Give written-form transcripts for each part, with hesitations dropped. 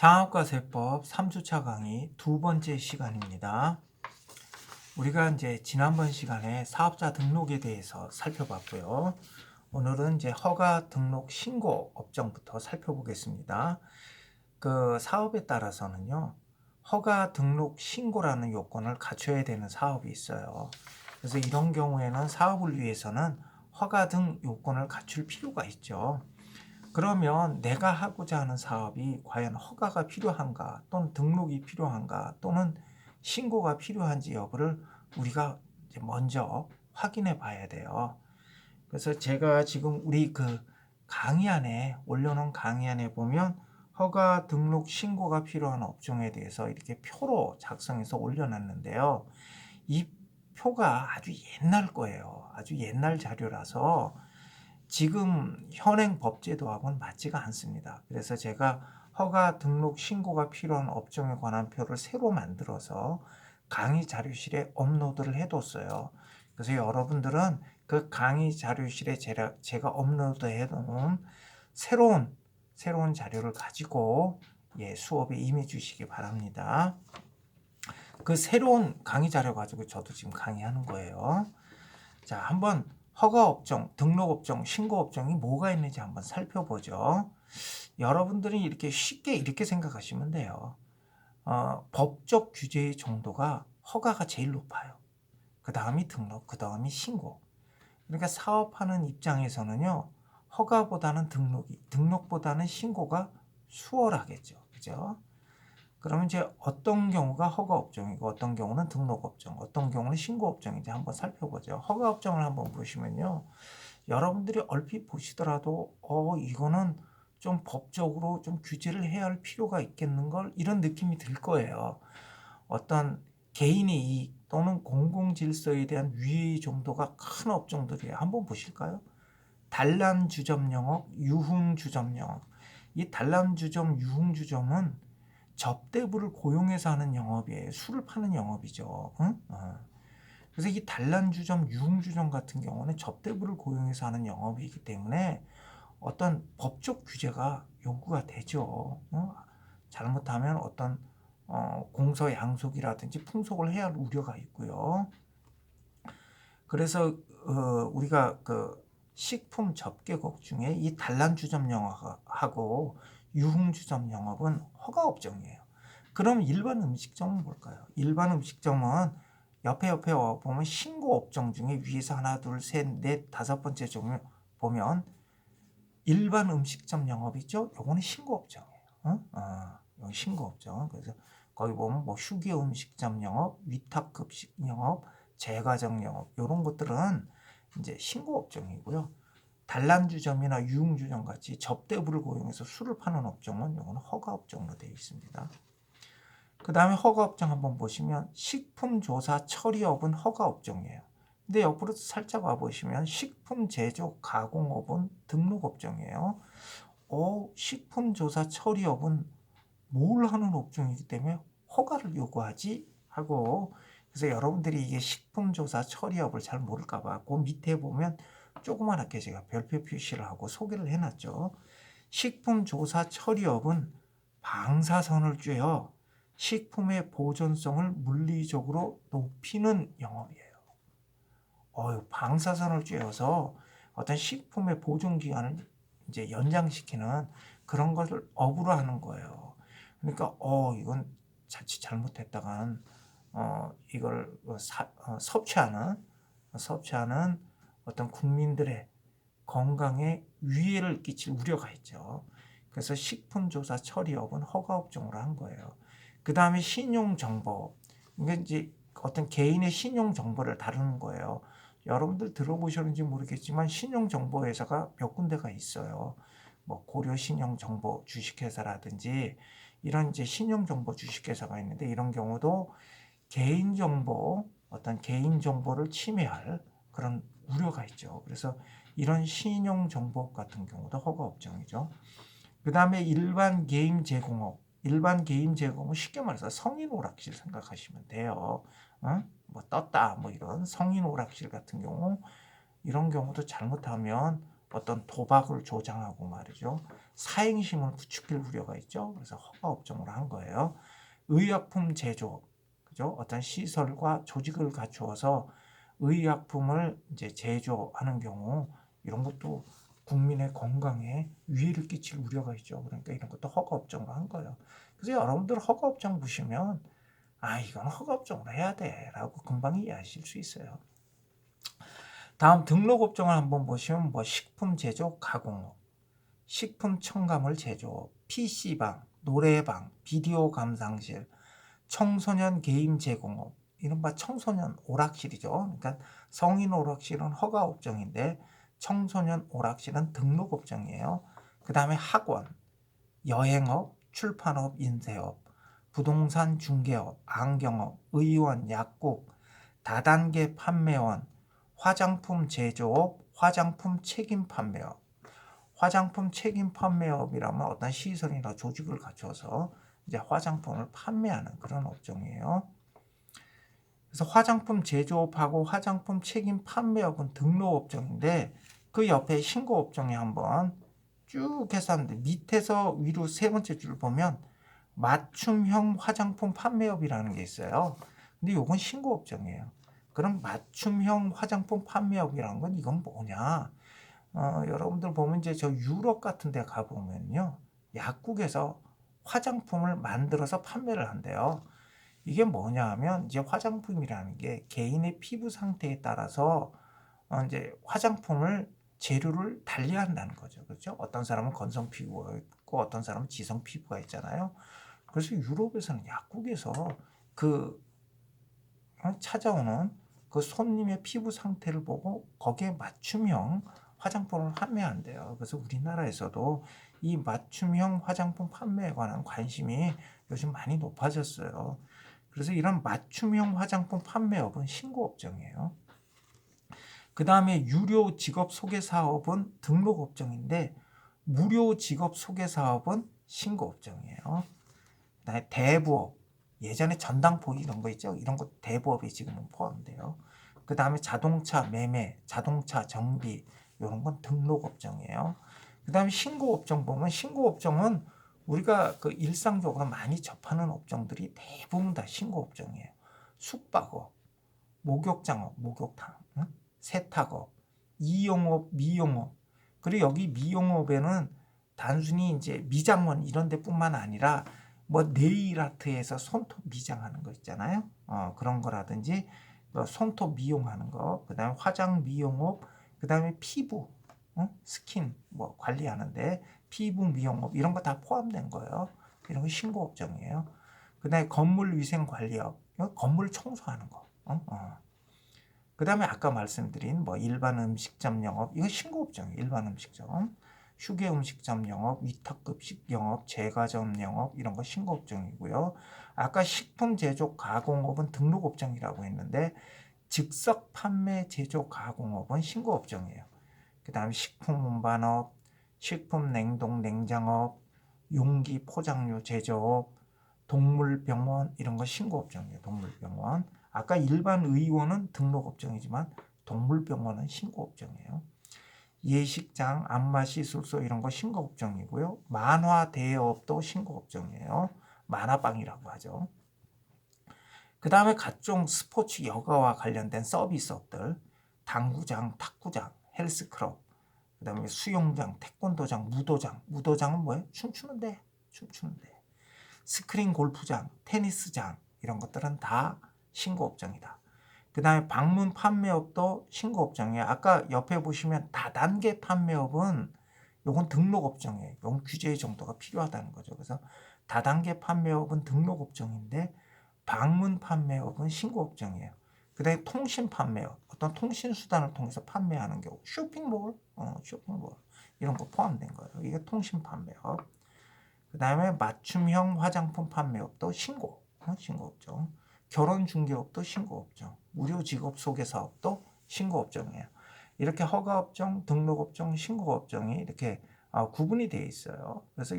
상업과세법 3주차 강의 두 번째 시간입니다. 우리가 이제 지난번 시간에 사업자 등록에 대해서 살펴봤고요. 오늘은 이제 허가 등록 신고 업종부터 살펴보겠습니다. 그 사업에 따라서는요, 허가 등록 신고라는 요건을 갖춰야 되는 사업이 있어요. 그래서 이런 경우에는 사업을 위해서는 허가 등 요건을 갖출 필요가 있죠. 그러면 내가 하고자 하는 사업이 과연 허가가 필요한가, 또는 등록이 필요한가, 또는 신고가 필요한지 여부를 우리가 이제 먼저 확인해 봐야 돼요. 그래서 제가 지금 우리 그 강의 안에 올려놓은 강의 안에 보면 허가 등록 신고가 필요한 업종에 대해서 이렇게 표로 작성해서 올려놨는데요. 이 표가 아주 옛날 거예요. 아주 옛날 자료라서 지금 현행 법제도하고는 맞지가 않습니다. 그래서 제가 허가 등록 신고가 필요한 업종에 관한 표를 새로 만들어서 강의 자료실에 업로드를 해뒀어요. 그래서 여러분들은 그 강의 자료실에 제가 업로드 해놓은 새로운 자료를 가지고 수업에 임해 주시기 바랍니다. 그 새로운 강의 자료 가지고 저도 지금 강의하는 거예요. 자, 한번 허가 업종, 등록 업종, 신고 업종이 뭐가 있는지 한번 살펴보죠. 여러분들이 이렇게 쉽게 이렇게 생각하시면 돼요. 법적 규제의 정도가 허가가 제일 높아요. 그 다음이 등록, 그 다음이 신고. 그러니까 사업하는 입장에서는요, 허가보다는 등록보다는 신고가 수월하겠죠. 그죠? 그러면 이제 어떤 경우가 허가 업종이고 어떤 경우는 등록 업종, 어떤 경우는 신고 업종인지 한번 살펴보죠. 허가 업종을 한번 보시면요. 여러분들이 얼핏 보시더라도 이거는 좀 법적으로 좀 규제를 해야 할 필요가 있겠는걸, 이런 느낌이 들 거예요. 어떤 개인의 이익 또는 공공질서에 대한 위해 정도가 큰 업종들이에요. 한번 보실까요? 단란주점 영업, 유흥주점 영업. 이 단란주점, 유흥주점은 접대부를 고용해서 하는 영업이에요. 술을 파는 영업이죠. 응? 그래서 이 단란주점, 유흥주점 같은 경우는 접대부를 고용해서 하는 영업이기 때문에 어떤 법적 규제가 요구가 되죠. 잘못하면 어떤 공서 양속이라든지 풍속을 해야 할 우려가 있고요. 그래서 우리가 그 식품 접객업 중에 이 단란주점 영업하고 유흥주점 영업은 허가 업종이에요. 그럼 일반 음식점은 뭘까요? 일반 음식점은 옆에 보면 신고 업종 중에 위에서 하나, 둘, 셋, 넷, 다섯 번째 종류 보면 일반 음식점 영업이죠. 요거는 신고 업종이에요. 여기 신고 업종. 그래서 거기 보면 뭐 휴게 음식점 영업, 위탁급식 영업, 제과점 영업, 이런 것들은 이제 신고 업종이고요. 단란주점이나 유흥주점 같이 접대부를 고용해서 술을 파는 업종은 이거는 허가 업종으로 되어 있습니다. 그 다음에 허가 업종 한번 보시면 식품조사 처리업은 허가 업종이에요. 근데 옆으로 살짝 와보시면 식품 제조 가공업은 등록 업종이에요. 식품조사 처리업은 뭘 하는 업종이기 때문에 허가를 요구하지 하고, 그래서 여러분들이 이게 식품조사 처리업을 잘 모를까봐 그 밑에 보면 조그맣게 제가 별표 표시를 하고 소개를 해놨죠. 식품조사 처리업은 방사선을 쬐어 식품의 보존성을 물리적으로 높이는 영업이에요. 방사선을 쬐어서 어떤 식품의 보존 기간을 이제 연장시키는 그런 것을 업으로 하는 거예요. 그러니까 이건 자칫 잘못했다간 이걸 섭취하는 어떤 국민들의 건강에 위해를 끼칠 우려가 있죠. 그래서 식품조사 처리업은 허가업종으로 한 거예요. 그 다음에 신용정보, 이게 이제 어떤 개인의 신용정보를 다루는 거예요. 여러분들 들어보셨는지 모르겠지만 신용정보회사가 몇 군데가 있어요. 뭐 고려신용정보 주식회사라든지 이런 이제 신용정보 주식회사가 있는데, 이런 경우도 어떤 개인정보를 침해할 그런 우려가 있죠. 그래서 이런 신용정보 같은 경우도 허가업종이죠. 그 다음에 일반 게임 제공은 쉽게 말해서 성인 오락실 생각하시면 돼요. 뭐 떴다 뭐 이런 성인 오락실 같은 경우, 이런 경우도 잘못하면 어떤 도박을 조장하고 말이죠. 사행심을 부추길 우려가 있죠. 그래서 허가 업종으로 한 거예요. 의약품 제조업, 그죠? 어떤 시설과 조직을 갖추어서 의약품을 이제 제조하는 경우 이런 것도 국민의 건강에 위해를 끼칠 우려가 있죠. 그러니까 이런 것도 허가 업종으로 한 거예요. 그래서 여러분들 허가 업종 보시면 이건 허가 업종으로 해야 돼라고 금방 이해하실 수 있어요. 다음 등록 업종을 한번 보시면 뭐 식품 제조 가공업, 식품 첨가물 제조업, PC방, 노래방, 비디오 감상실, 청소년 게임 제공업, 이른바 청소년 오락실이죠. 그러니까 성인 오락실은 허가 업종인데 청소년 오락실은 등록 업종이에요. 그 다음에 학원, 여행업, 출판업, 인쇄업, 부동산 중개업, 안경업, 의원, 약국, 다단계 판매원, 화장품 제조업, 화장품 책임 판매업. 화장품 책임 판매업이라면 어떤 시설이나 조직을 갖춰서 이제 화장품을 판매하는 그런 업종이에요. 그래서 화장품 제조업하고 화장품 책임 판매업은 등록 업종인데 그 옆에 신고 업종에 한번 쭉 해서 하는데 밑에서 위로 세 번째 줄 보면 맞춤형 화장품 판매업이라는 게 있어요. 근데 이건 신고 업종이에요. 그럼 맞춤형 화장품 판매업이라는 건 이건 뭐냐? 여러분들 보면 이제 저 유럽 같은 데 가보면요. 약국에서 화장품을 만들어서 판매를 한대요. 이게 뭐냐 하면 이제 화장품이라는 게 개인의 피부 상태에 따라서 이제 화장품을 재료를 달리한다는 거죠. 그렇죠? 어떤 사람은 건성 피부가 있고 어떤 사람은 지성 피부가 있잖아요. 그래서 유럽에서는 약국에서 그 찾아오는 그 손님의 피부 상태를 보고 거기에 맞춤형 화장품을 판매한대요. 그래서 우리나라에서도 이 맞춤형 화장품 판매에 관한 관심이 요즘 많이 높아졌어요. 그래서 이런 맞춤형 화장품 판매업은 신고업종이에요. 그 다음에 유료 직업 소개 사업은 등록 업종인데 무료 직업 소개 사업은 신고 업종이에요. 그다음에 대부업, 예전에 전당포 이런 거 있죠? 이런 거 대부업에 지금은 포함돼요. 그 다음에 자동차 매매, 자동차 정비 이런 건 등록 업종이에요. 그 다음에 신고 업종 보면 신고 업종은 우리가 그 일상적으로 많이 접하는 업종들이 대부분 다 신고 업종이에요. 숙박업, 목욕장업, 목욕탕, 응? 세탁업, 이용업, 미용업. 그리고 여기 미용업에는 단순히 이제 미장원 이런 데뿐만 아니라 뭐 네일 아트에서 손톱 미장하는 거 있잖아요. 그런 거라든지 뭐 손톱 미용하는 거, 그다음에 화장 미용업, 그다음에 피부, 스킨 뭐 관리하는데 피부 미용업 이런 거 다 포함된 거예요. 이런 거 신고 업종이에요. 그다음에 건물 위생 관리업, 건물 청소하는 거. 그 다음에 아까 말씀드린 뭐 일반 음식점 영업, 이거 신고업종이에요. 일반 음식점, 휴게 음식점 영업, 위탁급식 영업, 제과점 영업 이런 거 신고업종이고요. 아까 식품 제조 가공업은 등록업종이라고 했는데 즉석 판매 제조 가공업은 신고업종이에요. 그 다음에 식품 운반업, 식품 냉동 냉장업, 용기 포장류 제조업, 동물병원 이런 거 신고업종이에요. 동물병원. 아까 일반 의원은 등록업종이지만 동물병원은 신고업종이에요. 예식장, 안마시술소 이런 거 신고업종이고요. 만화 대여업도 신고업종이에요. 만화방이라고 하죠. 그 다음에 각종 스포츠 여가와 관련된 서비스업들, 당구장, 탁구장, 헬스클럽, 그 다음에 수영장, 태권도장, 무도장은 뭐예요? 춤추는데. 스크린 골프장, 테니스장 이런 것들은 다 신고업종이다. 그 다음에 방문 판매업도 신고업종이에요. 아까 옆에 보시면 다단계 판매업은 요건 등록업종이에요. 요건 규제 정도가 필요하다는 거죠. 그래서 다단계 판매업은 등록업종인데 방문 판매업은 신고업종이에요. 그 다음에 통신 판매업, 어떤 통신수단을 통해서 판매하는 경우 쇼핑몰 이런 거 포함된 거예요. 이게 통신 판매업. 그 다음에 맞춤형 화장품 판매업도 신고업종. 결혼 중개업도 신고업종. 무료 직업 소개 사업도 신고업종이에요. 이렇게 허가업종, 등록업종, 신고업종이 이렇게 구분이 되어 있어요. 그래서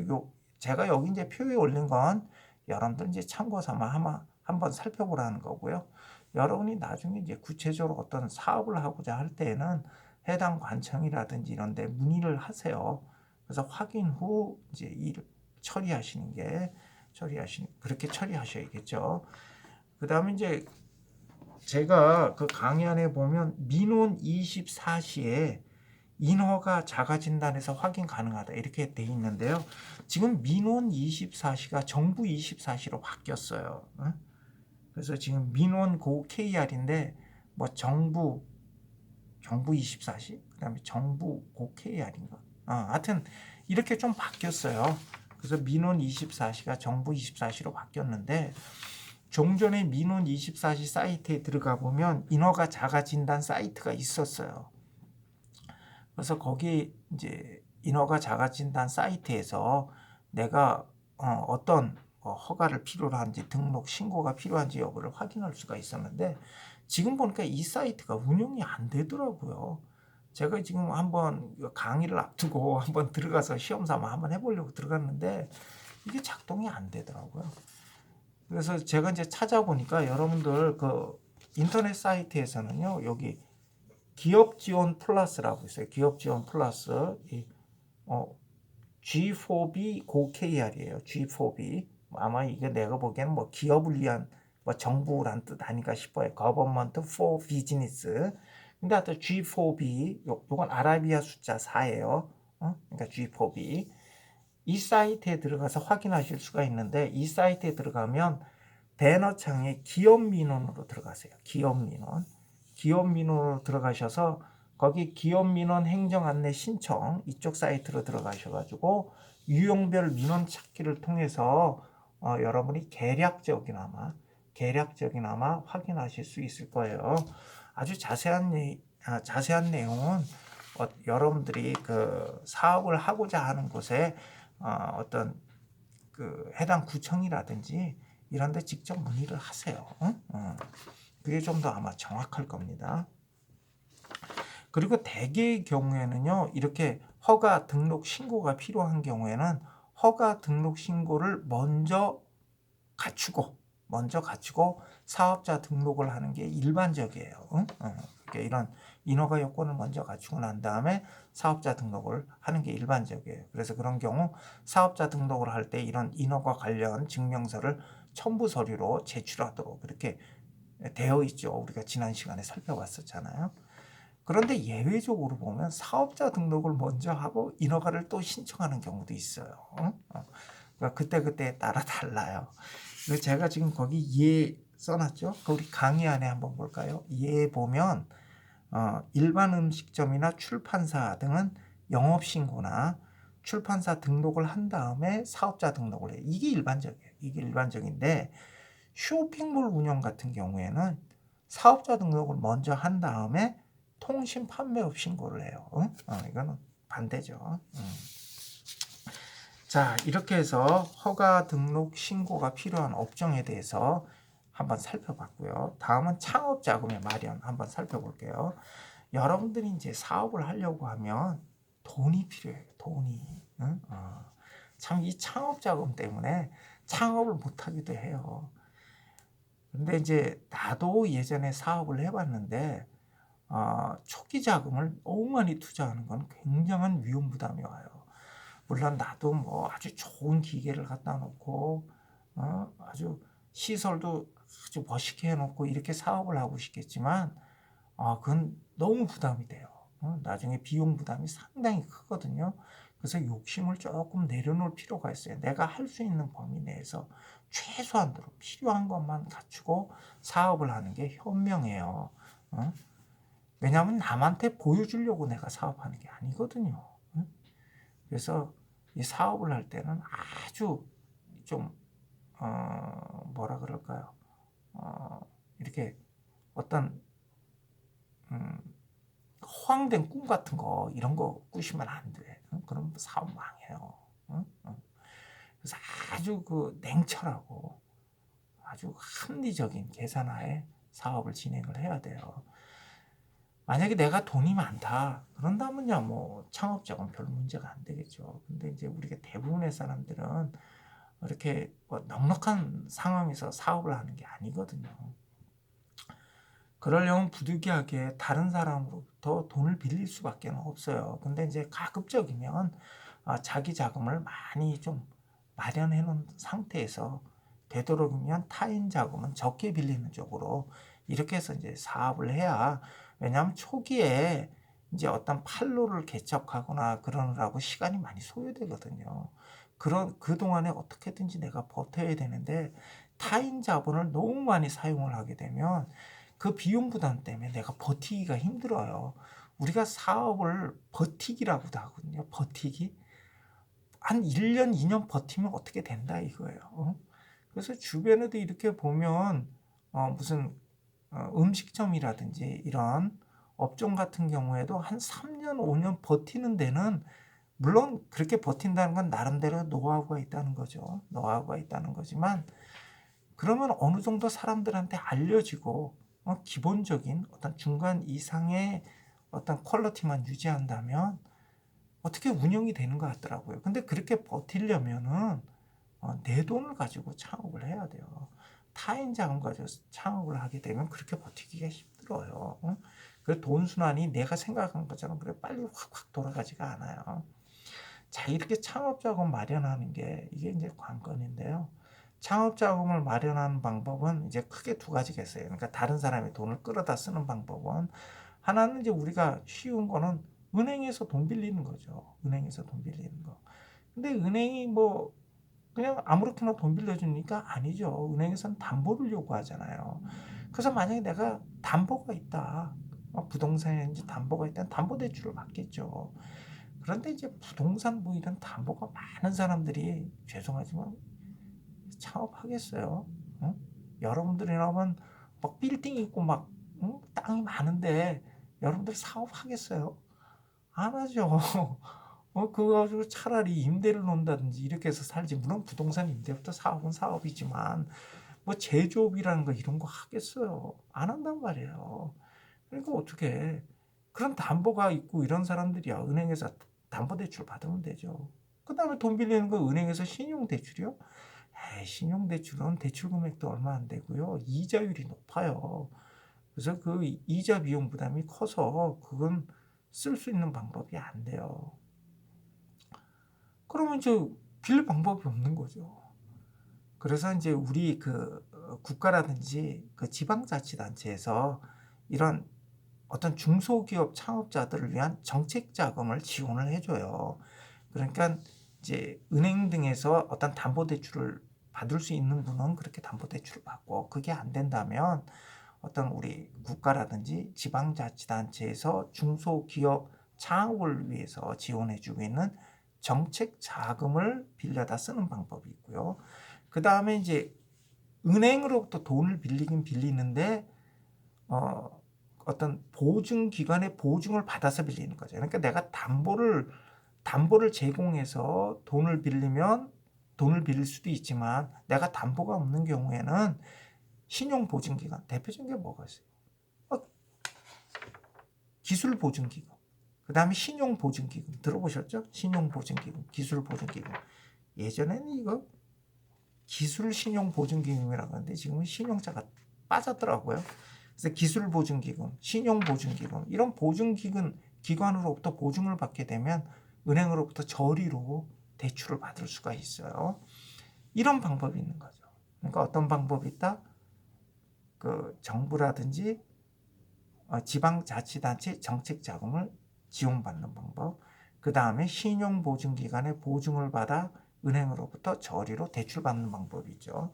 제가 여기 이제 표에 올린 건 여러분들 이제 참고 삼아 한번 살펴보라는 거고요. 여러분이 나중에 이제 구체적으로 어떤 사업을 하고자 할 때에는 해당 관청이라든지 이런 데 문의를 하세요. 그래서 확인 후 이제 일 처리하시는 게 그렇게 처리하셔야겠죠. 그다음에 이제 제가 그 강의 안에 보면 민원 24시에 인허가 자가진단에서 확인 가능하다 이렇게 돼 있는데요. 지금 민원 24시가 정부 24시로 바뀌었어요. 그래서 지금 민원 고 KR인데 뭐 정부 24시 그다음에 정부 고 KR인가. 하여튼 이렇게 좀 바뀌었어요. 그래서 민원 24시가 정부 24시로 바뀌었는데 종전에 민원 24시 사이트에 들어가 보면 인허가 자가진단 사이트가 있었어요. 그래서 거기 이제 인허가 자가진단 사이트에서 내가 어떤 허가를 필요로 한지 등록 신고가 필요한지 여부를 확인할 수가 있었는데 지금 보니까 이 사이트가 운영이 안 되더라고요. 제가 지금 한번 강의를 앞두고 한번 들어가서 시험 삼아 한번 해보려고 들어갔는데 이게 작동이 안 되더라고요. 그래서 제가 이제 찾아보니까 여러분들 그 인터넷 사이트에서는요, 여기 기업 지원 플러스라고 있어요. 기업 지원 플러스 G4B 고 KR이에요. G4B 아마 이게 내가 보기에는 뭐 기업을 위한 뭐 정부란 뜻 아닌가 싶어요. Government for Business. 근데 하여튼 G4B 요건 아라비아 숫자 4예요. 그러니까 G4B 이 사이트에 들어가서 확인하실 수가 있는데 이 사이트에 들어가면 배너창에 기업 민원으로 들어가세요. 기업 민원으로 들어가셔서 거기 기업 민원 행정 안내 신청 이쪽 사이트로 들어가셔가지고 유형별 민원 찾기를 통해서 여러분이 개략적이나마 확인하실 수 있을 거예요. 아주 자세한 내용은 여러분들이 그 사업을 하고자 하는 곳에 어떤 그 해당 구청이라든지 이런 데 직접 문의를 하세요. 그게 좀 더 아마 정확할 겁니다. 그리고 대개의 경우에는요, 이렇게 허가 등록 신고가 필요한 경우에는 허가 등록 신고를 먼저 갖추고 사업자 등록을 하는 게 일반적이에요. 그러니까 이런 인허가 요건을 먼저 갖추고 난 다음에 사업자 등록을 하는 게 일반적이에요. 그래서 그런 경우 사업자 등록을 할 때 이런 인허가 관련 증명서를 첨부 서류로 제출하도록 그렇게 되어 있죠. 우리가 지난 시간에 살펴봤었잖아요. 그런데 예외적으로 보면 사업자 등록을 먼저 하고 인허가를 또 신청하는 경우도 있어요. 그러니까 그때 따라 달라요. 그래서 제가 지금 거기 예 써놨죠. 우리 강의 안에 한번 볼까요? 예 보면 일반 음식점이나 출판사 등은 영업신고나 출판사 등록을 한 다음에 사업자 등록을 해요. 이게 일반적이에요. 이게 일반적인데 쇼핑몰 운영 같은 경우에는 사업자 등록을 먼저 한 다음에 통신 판매업 신고를 해요. 이거는 반대죠. 자, 이렇게 해서 허가 등록 신고가 필요한 업종에 대해서 한번 살펴봤고요. 다음은 창업 자금의 마련 한번 살펴볼게요. 여러분들이 이제 사업을 하려고 하면 돈이 필요해요. 돈이. 참 이 창업 자금 때문에 창업을 못 하기도 해요. 근데 이제 나도 예전에 사업을 해봤는데 초기 자금을 너무 많이 투자하는 건 굉장한 위험 부담이 와요. 물론 나도 뭐 아주 좋은 기계를 갖다 놓고 아주 시설도 아주 멋있게 해놓고 이렇게 사업을 하고 싶겠지만 그건 너무 부담이 돼요. 나중에 비용 부담이 상당히 크거든요. 그래서 욕심을 조금 내려놓을 필요가 있어요. 내가 할 수 있는 범위 내에서 최소한으로 필요한 것만 갖추고 사업을 하는 게 현명해요. 왜냐하면 남한테 보여주려고 내가 사업하는 게 아니거든요. 그래서 이 사업을 할 때는 아주 좀 뭐라 그럴까요? 이렇게 어떤 허황된 꿈 같은 거 이런 거 꾸시면 안 돼. 그럼 사업 망해요. 그래서 아주 그 냉철하고 아주 합리적인 계산하에 사업을 진행을 해야 돼요. 만약에 내가 돈이 많다 그런다면야 뭐 창업자금 별 문제가 안 되겠죠. 근데 이제 우리가 대부분의 사람들은 이렇게 뭐 넉넉한 상황에서 사업을 하는 게 아니거든요. 그러려면 부득이하게 다른 사람으로부터 돈을 빌릴 수밖에 없어요. 근데 이제 가급적이면 자기 자금을 많이 좀 마련해 놓은 상태에서 되도록이면 타인 자금은 적게 빌리는 쪽으로 이렇게 해서 이제 사업을 해야, 왜냐하면 초기에 이제 어떤 판로를 개척하거나 그러느라고 시간이 많이 소요되거든요. 그동안에 어떻게든지 내가 버텨야 되는데 타인 자본을 너무 많이 사용을 하게 되면 그 비용 부담 때문에 내가 버티기가 힘들어요. 우리가 사업을 버티기라고도 하거든요. 버티기. 한 1년, 2년 버티면 어떻게 된다 이거예요. 그래서 주변에도 이렇게 보면 무슨 음식점이라든지 이런 업종 같은 경우에도 한 3년, 5년 버티는 데는, 물론 그렇게 버틴다는 건 나름대로 노하우가 있다는 거죠. 노하우가 있다는 거지만, 그러면 어느 정도 사람들한테 알려지고 기본적인 어떤 중간 이상의 어떤 퀄리티만 유지한다면 어떻게 운영이 되는 것 같더라고요. 근데 그렇게 버티려면은 내 돈을 가지고 창업을 해야 돼요. 타인 자금 가지고 창업을 하게 되면 그렇게 버티기가 힘들어요. 그 돈 순환이 내가 생각한 것처럼 그래 빨리 확확 돌아가지가 않아요. 자, 이렇게 창업 자금 마련하는 게 이게 이제 관건인데요. 창업 자금을 마련하는 방법은 이제 크게 두 가지가 있어요. 그러니까 다른 사람의 돈을 끌어다 쓰는 방법은, 하나는 이제 우리가 쉬운 거는 은행에서 돈 빌리는 거죠. 은행에서 돈 빌리는 거. 근데 은행이 뭐 그냥 아무렇게나 돈 빌려주니까 아니죠. 은행에서는 담보를 요구하잖아요. 그래서 만약에 내가 담보가 있다, 부동산에 이제 담보가 있다면 담보대출을 받겠죠. 그런데 이제 부동산 뭐 이런 담보가 많은 사람들이 죄송하지만 창업하겠어요? 여러분들이라면 막 빌딩 있고 막 땅이 많은데 여러분들 사업하겠어요? 안 하죠. 그거 가지고 차라리 임대를 놓는다든지 이렇게 해서 살지. 물론 부동산 임대부터 사업은 사업이지만 뭐 제조업이라는 거 이런 거 하겠어요? 안 한단 말이에요. 그러니까 어떻게, 그런 담보가 있고 이런 사람들이야 은행에서 담보대출 받으면 되죠. 그 다음에 돈 빌리는 거 은행에서 신용대출이요? 신용대출은 대출 금액도 얼마 안 되고요. 이자율이 높아요. 그래서 그 이자 비용 부담이 커서 그건 쓸 수 있는 방법이 안 돼요. 그러면 이제 빌릴 방법이 없는 거죠. 그래서 이제 우리 그 국가라든지 그 지방자치단체에서 이런 어떤 중소기업 창업자들을 위한 정책 자금을 지원을 해줘요. 그러니까 이제 은행 등에서 어떤 담보대출을 받을 수 있는 분은 그렇게 담보대출을 받고, 그게 안 된다면 어떤 우리 국가라든지 지방자치단체에서 중소기업 창업을 위해서 지원해주고 있는 정책 자금을 빌려다 쓰는 방법이 있고요. 그 다음에 이제 은행으로부터 돈을 빌리긴 빌리는데 어떤 보증기관의 보증을 받아서 빌리는 거죠. 그러니까 내가 담보를 제공해서 돈을 빌리면 돈을 빌릴 수도 있지만, 내가 담보가 없는 경우에는 신용보증기관, 대표적인 게 뭐가 있어요? 기술보증기금, 그 다음에 신용보증기금 들어보셨죠? 신용보증기금, 기술보증기금. 예전에는 이거 기술신용보증기금이라고 하는데 지금은 신용자가 빠졌더라고요. 그래서 기술보증기금, 신용보증기금, 이런 보증기관으로부터 보증을 받게 되면 은행으로부터 저리로 대출을 받을 수가 있어요. 이런 방법이 있는 거죠. 그러니까 어떤 방법이 있다? 그 정부라든지 지방자치단체 정책자금을 지원받는 방법, 그 다음에 신용보증기관의 보증을 받아 은행으로부터 저리로 대출받는 방법이죠.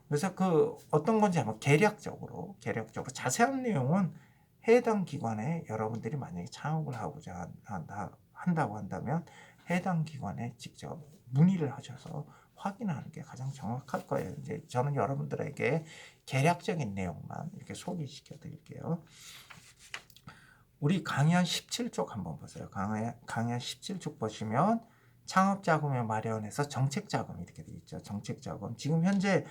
그래서 그 어떤 건지 한번 개략적으로 자세한 내용은 해당 기관에, 여러분들이 만약에 창업을 하고자 한다고 한다면 해당 기관에 직접 문의를 하셔서 확인하는 게 가장 정확할 거예요. 이제 저는 여러분들에게 개략적인 내용만 이렇게 소개시켜 드릴게요. 우리 강의 17쪽 한번 보세요. 강의 17쪽 보시면 창업자금의 마련에서 정책자금 이렇게 되어 있죠. 정책자금. 지금 현재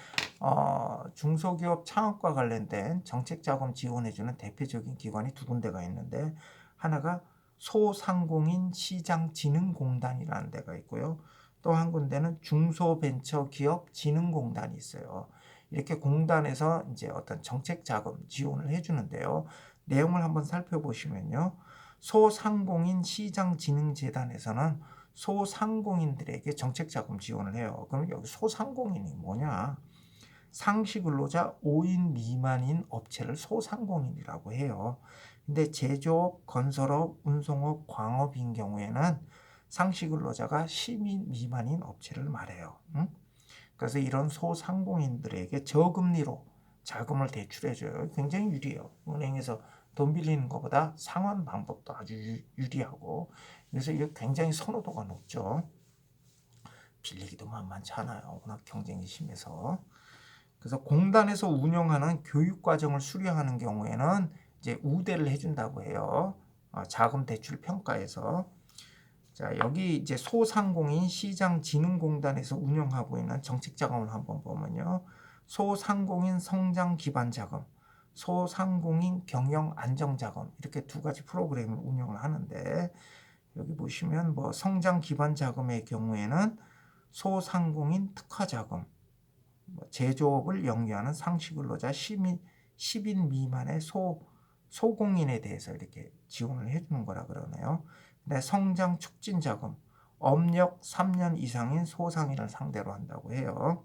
중소기업 창업과 관련된 정책자금 지원해주는 대표적인 기관이 두 군데가 있는데, 하나가 소상공인 시장진흥공단이라는 데가 있고요. 또 한 군데는 중소벤처기업진흥공단이 있어요. 이렇게 공단에서 이제 어떤 정책자금 지원을 해주는데요. 내용을 한번 살펴보시면요. 소상공인 시장진흥재단에서는 소상공인들에게 정책자금 지원을 해요. 그럼 여기 소상공인이 뭐냐? 상시근로자 5인 미만인 업체를 소상공인이라고 해요. 근데 제조업, 건설업, 운송업, 광업인 경우에는 상시근로자가 10인 미만인 업체를 말해요. 응? 그래서 이런 소상공인들에게 저금리로 자금을 대출해줘요. 굉장히 유리해요. 은행에서 돈 빌리는 것보다 상환 방법도 아주 유리하고, 그래서 이게 굉장히 선호도가 높죠. 빌리기도 만만치 않아요. 워낙 경쟁이 심해서. 그래서 공단에서 운영하는 교육과정을 수료하는 경우에는 이제 우대를 해준다고 해요. 자금 대출 평가에서. 자, 여기 이제 소상공인 시장진흥공단에서 운영하고 있는 정책자금을 한번 보면요. 소상공인 성장 기반 자금, 소상공인 경영 안정 자금, 이렇게 두 가지 프로그램을 운영을 하는데, 여기 보시면 뭐 성장 기반 자금의 경우에는 소상공인 특화 자금, 제조업을 영위하는 상시근로자 10인 미만의 소공인에 대해서 이렇게 지원을 해주는 거라 그러네요. 근데 성장 촉진 자금, 업력 3년 이상인 소상인을 상대로 한다고 해요.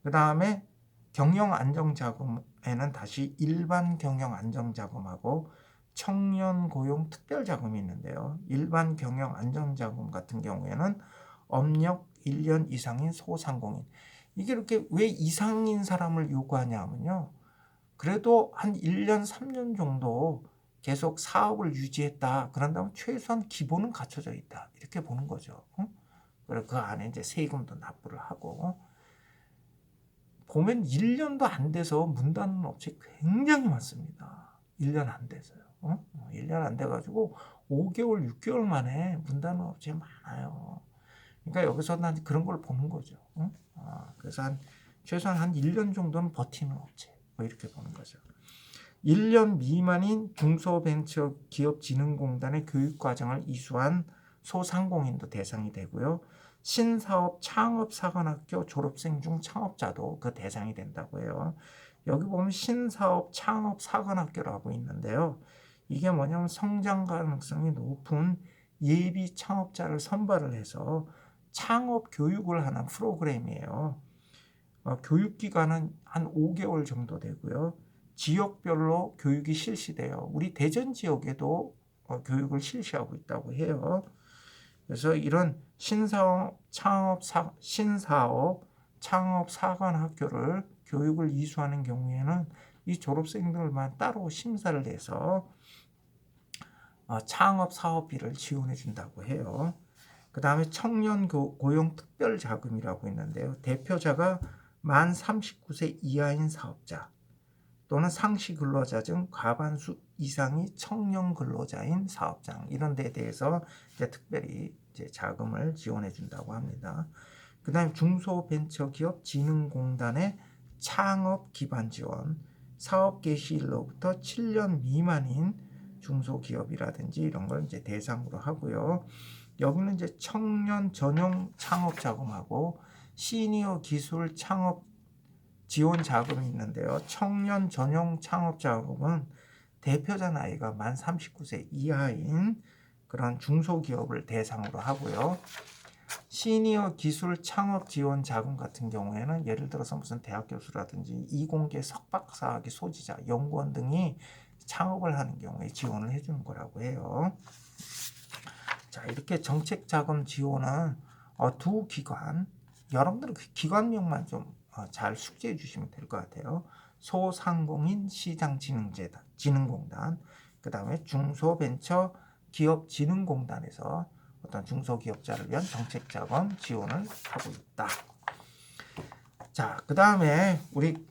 그 다음에 경영 안정 자금에는 다시 일반 경영 안정 자금하고 청년 고용 특별 자금이 있는데요. 일반 경영 안정 자금 같은 경우에는 업력 1년 이상인 소상공인. 이게 이렇게 왜 이상인 사람을 요구하냐면요. 그래도 한 1년, 3년 정도 계속 사업을 유지했다. 그런다면 최소한 기본은 갖춰져 있다. 이렇게 보는 거죠. 그리고 그 안에 이제 세금도 납부를 하고. 보면 1년도 안 돼서 문 닫는 업체 굉장히 많습니다. 1년 안 돼서요. 1년 안 돼가지고 5개월, 6개월 만에 문 닫는 업체 많아요. 그러니까 여기서 난 그런 걸 보는 거죠. 그래서 최소한 한 1년 정도는 버티는 업체. 뭐 이렇게 보는 거죠. 1년 미만인 중소벤처기업진흥공단의 교육과정을 이수한 소상공인도 대상이 되고요. 신사업 창업사관학교 졸업생 중 창업자도 그 대상이 된다고 해요. 여기 보면 신사업 창업사관학교라고 있는데요. 이게 뭐냐면 성장 가능성이 높은 예비 창업자를 선발을 해서 창업 교육을 하는 프로그램이에요. 교육기간은 한 5개월 정도 되고요. 지역별로 교육이 실시돼요. 우리 대전 지역에도 교육을 실시하고 있다고 해요. 그래서 이런 신사업 창업사관학교를 교육을 이수하는 경우에는 이 졸업생들만 따로 심사를 해서 창업 사업비를 지원해 준다고 해요. 그 다음에 청년 고용 특별 자금이라고 있는데요. 대표자가 만 39세 이하인 사업자 또는 상시 근로자 중 과반수 이상이 청년 근로자인 사업장, 이런 데에 대해서 이제 특별히 이제 자금을 지원해 준다고 합니다. 그 다음에 중소벤처기업진흥공단의 창업 기반 지원, 사업 개시일로부터 7년 미만인 중소기업이라든지 이런 걸 이제 대상으로 하고요. 여기는 이제 청년 전용 창업 자금하고 시니어 기술 창업 지원 자금이 있는데요. 청년 전용 창업 자금은 대표자 나이가 만 39세 이하인 그런 중소기업을 대상으로 하고요. 시니어 기술 창업 지원 자금 같은 경우에는 예를 들어서 무슨 대학 교수라든지 이공계 석박사학위 소지자, 연구원 등이 창업을 하는 경우에 지원을 해주는 거라고 해요. 자, 이렇게 정책 자금 지원은 두 기관, 여러분들은 그 기관명만 좀 잘 숙지해 주시면 될 것 같아요. 소상공인 시장진흥공단, 그 다음에 중소벤처기업진흥공단에서 어떤 중소기업자를 위한 정책자금 지원을 하고 있다. 자, 그 다음에 우리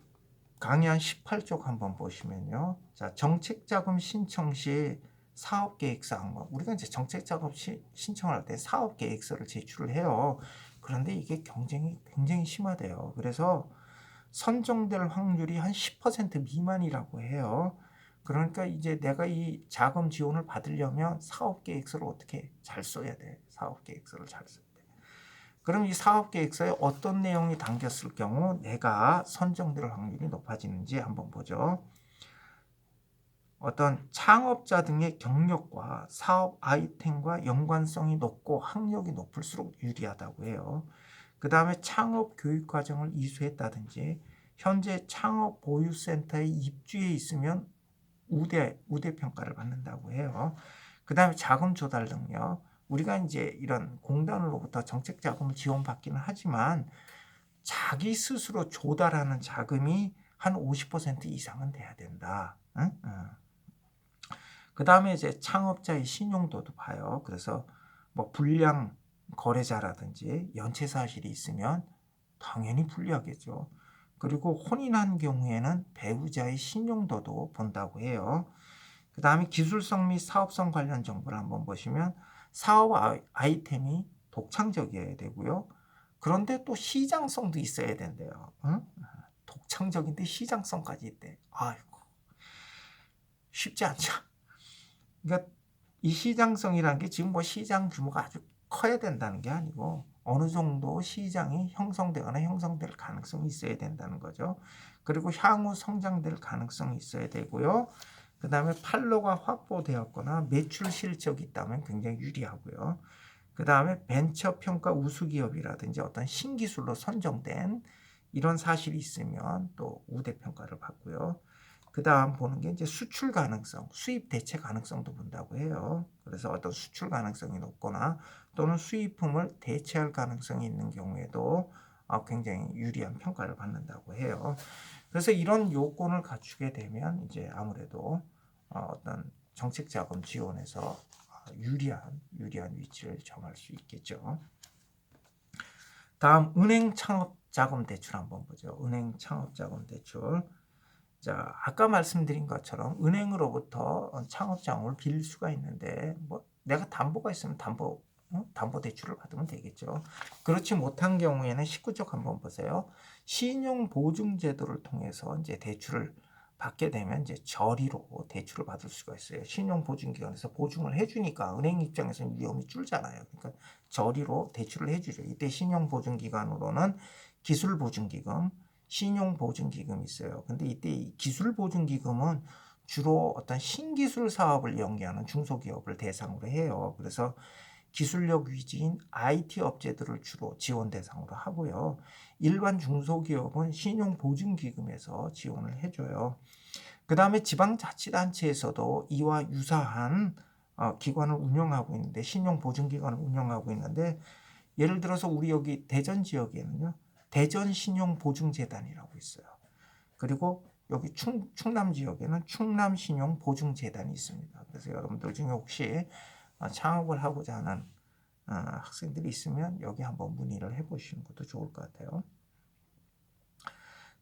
강의 한 18쪽 한번 보시면요. 자, 정책자금 신청 시 사업계획서, 우리가 이제 정책자금 신청할 때 사업계획서를 제출을 해요. 그런데 이게 경쟁이 굉장히 심하대요. 그래서 선정될 확률이 한 10% 미만이라고 해요. 그러니까 이제 내가 이 자금 지원을 받으려면 사업계획서를 어떻게 잘 써야 돼. 사업계획서를 잘 써야 돼. 그럼 이 사업계획서에 어떤 내용이 담겼을 경우 내가 선정될 확률이 높아지는지 한번 보죠. 어떤 창업자 등의 경력과 사업 아이템과 연관성이 높고 학력이 높을수록 유리하다고 해요. 그 다음에 창업 교육 과정을 이수했다든지 현재 창업 보유센터에 입주해 있으면 우대 평가를 받는다고 해요. 그 다음에 자금 조달 능력. 우리가 이제 이런 공단으로부터 정책 자금을 지원받기는 하지만 자기 스스로 조달하는 자금이 한 50% 이상은 돼야 된다. 응? 그 다음에 이제 창업자의 신용도도 봐요. 그래서 뭐 불량 거래자라든지 연체 사실이 있으면 당연히 불리하겠죠. 그리고 혼인한 경우에는 배우자의 신용도도 본다고 해요. 그 다음에 기술성 및 사업성 관련 정보를 한번 보시면 사업 아이템이 독창적이어야 되고요. 그런데 또 시장성도 있어야 된대요. 응? 독창적인데 시장성까지 있대. 아이고, 쉽지 않죠. 그러니까 이 시장성이라는 게 지금 뭐 시장 규모가 아주 커야 된다는 게 아니고 어느 정도 시장이 형성되거나 형성될 가능성이 있어야 된다는 거죠. 그리고 향후 성장될 가능성이 있어야 되고요. 그 다음에 판로가 확보되었거나 매출 실적이 있다면 굉장히 유리하고요. 그 다음에 벤처 평가 우수 기업이라든지 어떤 신기술로 선정된 이런 사실이 있으면 또 우대 평가를 받고요. 그 다음 보는 게 이제 수출 가능성, 수입 대체 가능성도 본다고 해요. 그래서 어떤 수출 가능성이 높거나 또는 수입품을 대체할 가능성이 있는 경우에도 굉장히 유리한 평가를 받는다고 해요. 그래서 이런 요건을 갖추게 되면 이제 아무래도 어떤 정책 자금 지원에서 유리한 위치를 점할 수 있겠죠. 다음 은행 창업 자금 대출 한번 보죠. 은행 창업 자금 대출. 자, 아까 말씀드린 것처럼 은행으로부터 창업 자금을 빌릴 수가 있는데 뭐 내가 담보가 있으면 담보 대출을 받으면 되겠죠. 그렇지 못한 경우에는 19쪽 한번 보세요. 신용 보증 제도를 통해서 이제 대출을 받게 되면 이제 저리로 대출을 받을 수가 있어요. 신용 보증 기관에서 보증을 해주니까 은행 입장에서는 위험이 줄잖아요. 그러니까 저리로 대출을 해주죠. 이때 신용 보증 기관으로는 기술 보증 기금, 신용 보증 기금이 있어요. 근데 이때 이 기술 보증 기금은 주로 어떤 신기술 사업을 연계하는 중소기업을 대상으로 해요. 그래서 기술력 위주인 IT 업체들을 주로 지원 대상으로 하고요. 일반 중소기업은 신용보증기금에서 지원을 해줘요. 그 다음에 지방자치단체에서도 이와 유사한 기관을 운영하고 있는데 신용보증기관을 운영하고 있는데 예를 들어서 우리 여기 대전 지역에는요. 대전신용보증재단이라고 있어요. 그리고 여기 충남 지역에는 충남신용보증재단이 있습니다. 그래서 여러분들 중에 혹시 창업을 하고자 하는 학생들이 있으면 여기 한번 문의를 해보시는 것도 좋을 것 같아요.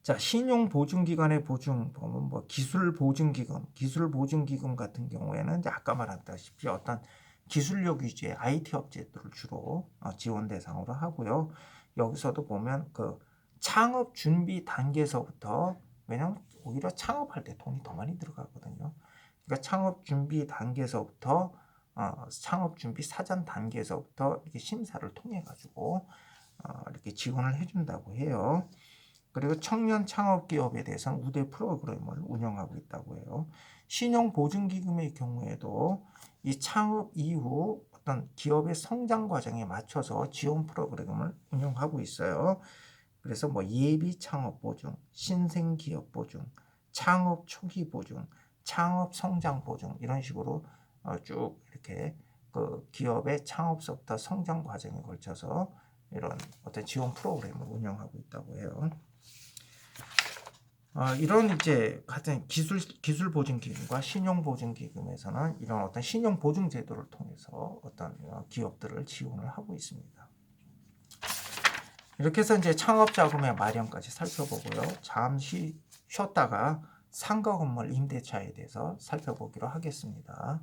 자, 신용보증기관의 보증 보면 뭐 기술보증기금 같은 경우에는 이제 아까 말했다시피 어떤 기술력 위주의 IT 업체들을 주로 지원 대상으로 하고요. 여기서도 보면 그 창업 준비 단계에서부터 왜냐하면 오히려 창업할 때 돈이 더 많이 들어가거든요. 그러니까 창업 준비 단계에서부터 창업 준비 사전 단계에서부터 이렇게 심사를 통해 가지고 이렇게 지원을 해준다고 해요. 그리고 청년 창업 기업에 대해서는 우대 프로그램을 운영하고 있다고 해요. 신용보증기금의 경우에도 이 창업 이후 어떤 기업의 성장 과정에 맞춰서 지원 프로그램을 운영하고 있어요. 그래서 뭐 예비 창업 보증, 신생 기업 보증, 창업 초기 보증, 창업 성장 보증 이런 식으로 쭉 이렇게 그 기업의 창업서부터 성장 과정에 걸쳐서 이런 어떤 지원 프로그램을 운영하고 있다고 해요. 이런 이제 같은 기술 보증 기금과 신용 보증 기금에서는 이런 어떤 신용 보증 제도를 통해서 어떤 기업들을 지원을 하고 있습니다. 이렇게 해서 이제 창업 자금의 마련까지 살펴보고요. 잠시 쉬었다가 상가 건물 임대차에 대해서 살펴보기로 하겠습니다.